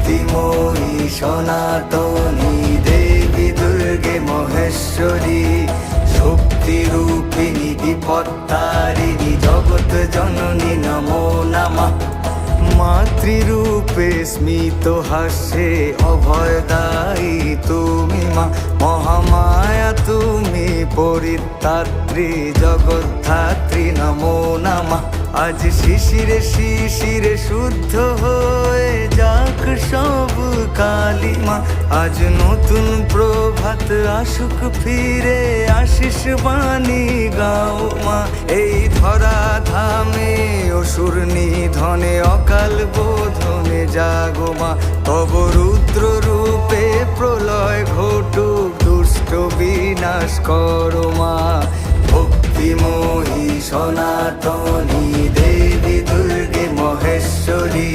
ভক্তিময়ী সনাতনী দেবী দুর্গে মহেশ্বরী, শক্তিরূপিণী বিপত্তারিণী জগৎ জননী নমো নমঃ। মাতৃরূপে স্মিত হাস্যে অভয়দায়ী তুমি মা, মহামায়া তুমি পরিত্রাত্রী জগদ্ধাত্রী নমো নমঃ। আজ শিশিরে শিশিরে শুদ্ধ হয়ে যাক সব কালিমা, আজ নতুন প্রভাত আসুক ফিরে আশিস বাণী গাও মা। এই ধরা ধামে অসুর নিধনে অকাল বোধনে জাগো মা, তব রুদ্র রূপে প্রলয় ঘটুক দুষ্ট বিনাশ করো মা। ভক্তিময়ী সনাতনী দেবী দুর্গে মহেশ্বরী।